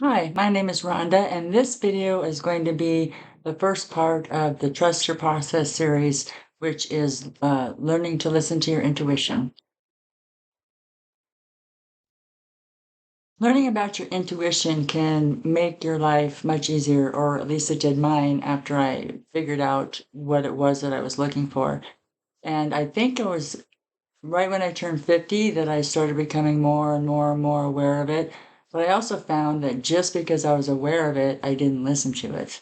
Hi, my name is Rhonda, and this video is going to be the first part of the Trust Your Process series, which is learning to listen to your intuition. Learning about your intuition can make your life much easier, or at least it did mine after I figured out what it was that I was looking for. And I think it was right when I turned 50 that I started becoming more and more and more aware of it. But I also found that just because I was aware of it, I didn't listen to it.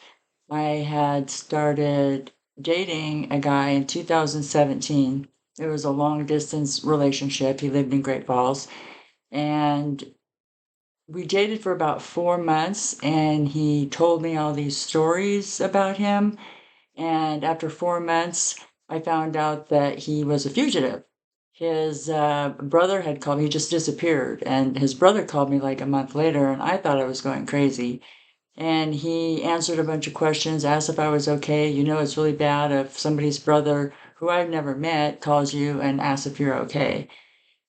I had started dating a guy in 2017. It was a long distance relationship. He lived in Great Falls. And we dated for about 4 months. And he told me all these stories about him. And after 4 months, I found out that he was a fugitive. His brother had called me, he just disappeared. And his brother called me like a month later. And I thought I was going crazy, and he answered a bunch of questions, asked if I was okay. You know, it's really bad if somebody's brother, who I've never met, calls you and asks if you're okay.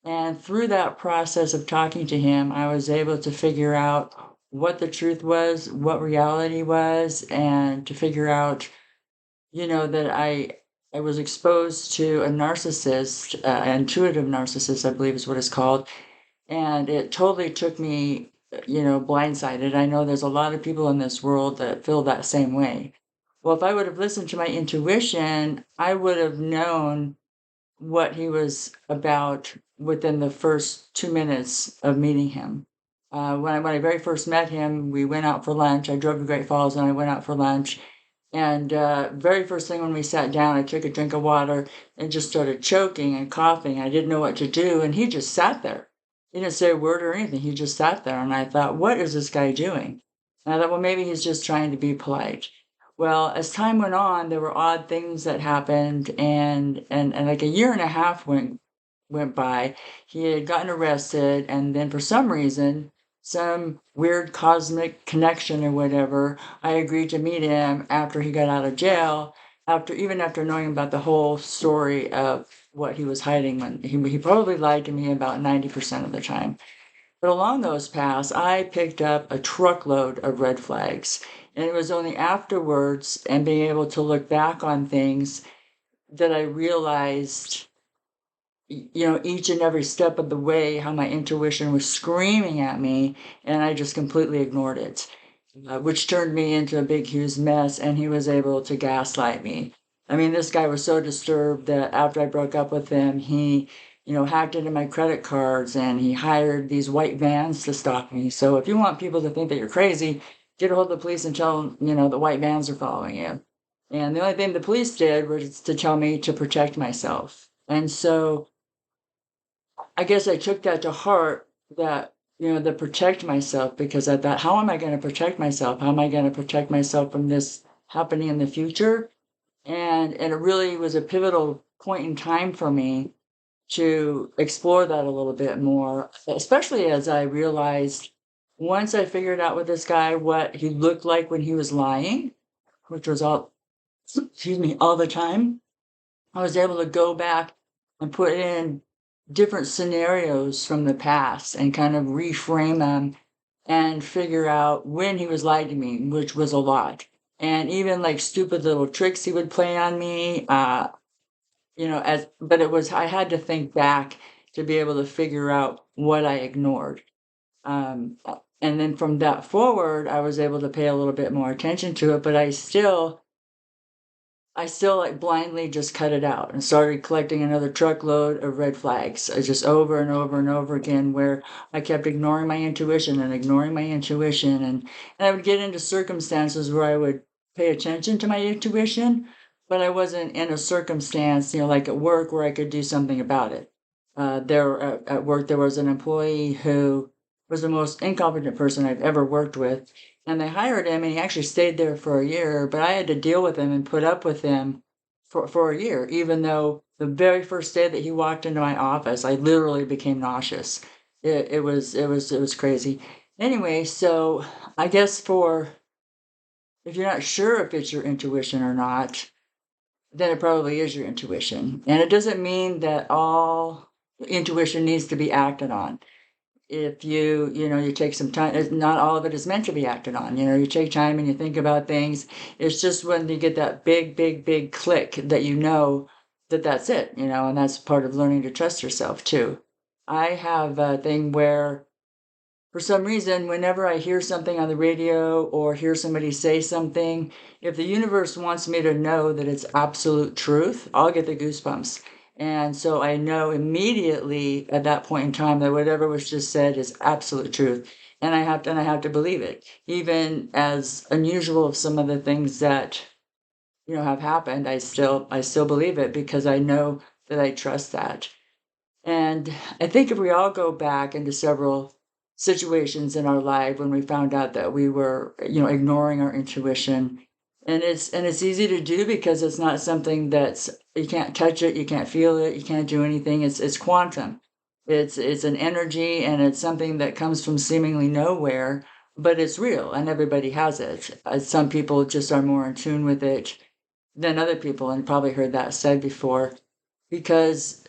And through that process of talking to him, I was able to figure out what the truth was, what reality was, and to figure out, that I was exposed to a narcissist, intuitive narcissist, I believe is what it's called, and it totally took me, blindsided. I know there's a lot of people in this world that feel that same way. Well, if I would have listened to my intuition, I would have known what he was about within the first 2 minutes of meeting him. When I very first met him, we went out for lunch. I drove to Great Falls and I went out for lunch. And very first thing when we sat down, I took a drink of water and just started choking and coughing. I didn't know what to do. And he just sat there. He didn't say a word or anything. He just sat there. And I thought, what is this guy doing? And I thought, well, maybe he's just trying to be polite. Well, as time went on, there were odd things that happened, and like a year and a half went by. He had gotten arrested, and then for some reason, some weird cosmic connection or whatever, I agreed to meet him after he got out of jail, after knowing about the whole story of what he was hiding. When he probably lied to me about 90% of the time. But along those paths, I picked up a truckload of red flags. And it was only afterwards and being able to look back on things that I realized, each and every step of the way, how my intuition was screaming at me, and I just completely ignored it, which turned me into a big, huge mess. And he was able to gaslight me. I mean, this guy was so disturbed that after I broke up with him, he, hacked into my credit cards and he hired these white vans to stalk me. So if you want people to think that you're crazy, get a hold of the police and tell them, the white vans are following you. And the only thing the police did was to tell me to protect myself. And so I guess I took that to heart, that, to protect myself, because I thought, how am I going to protect myself? How am I going to protect myself from this happening in the future? And it really was a pivotal point in time for me to explore that a little bit more, especially as I realized, once I figured out with this guy what he looked like when he was lying, which was all, excuse me, all the time. I was able to go back and put in different scenarios from the past and kind of reframe them and figure out when he was lying to me, which was a lot. And even like stupid little tricks he would play on me, but it was, I had to think back to be able to figure out what I ignored. And then from that forward, I was able to pay a little bit more attention to it, but I still, like, blindly just cut it out and started collecting another truckload of red flags, just over and over and over again, where I kept ignoring my intuition and ignoring my intuition, and I would get into circumstances where I would pay attention to my intuition, but I wasn't in a circumstance, like at work, where I could do something about it. There at work, there was an employee who was the most incompetent person I've ever worked with, and they hired him, and he actually stayed there for a year, but I had to deal with him and put up with him for a year, even though the very first day that he walked into my office, I literally became nauseous. It was crazy. Anyway, so I guess, for if you're not sure if it's your intuition or not, then it probably is your intuition. And it doesn't mean that all intuition needs to be acted on. if you take some time, not all of it is meant to be acted on. You take time and you think about things. It's just when you get that big, big, big click that that that's it, and that's part of learning to trust yourself too. I have a thing where for some reason, whenever I hear something on the radio or hear somebody say something, if the universe wants me to know that it's absolute truth, I'll get the goosebumps. And so I know immediately at that point in time that whatever was just said is absolute truth. And I have to believe it. Even as unusual of some of the things that, have happened, I still believe it because I know that I trust that. And I think if we all go back into several situations in our life when we found out that we were, ignoring our intuition, and it's easy to do because it's not something that's you can't touch it, you can't feel it, you can't do anything. It's quantum. It's an energy and it's something that comes from seemingly nowhere, but it's real and everybody has it. Some people just are more in tune with it than other people, and probably heard that said before because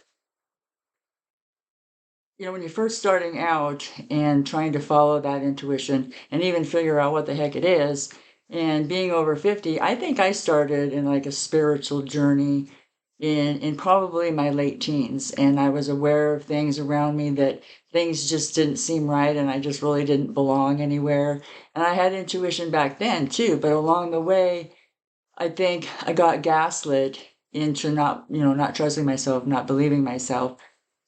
when you're first starting out and trying to follow that intuition and even figure out what the heck it is, and being over 50, I think I started in like a spiritual journey in probably my late teens. And I was aware of things around me that things just didn't seem right and I just really didn't belong anywhere. And I had intuition back then too, but along the way, I think I got gaslit into not trusting myself, not believing myself.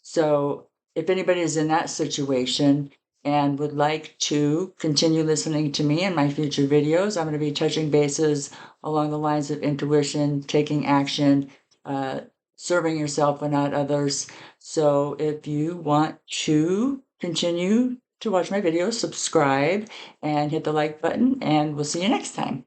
So, if anybody is in that situation and would like to continue listening to me in my future videos, I'm going to be touching bases along the lines of intuition, taking action, uh, serving yourself and not others. So, if you want to continue to watch my videos, subscribe and hit the like button, and we'll see you next time.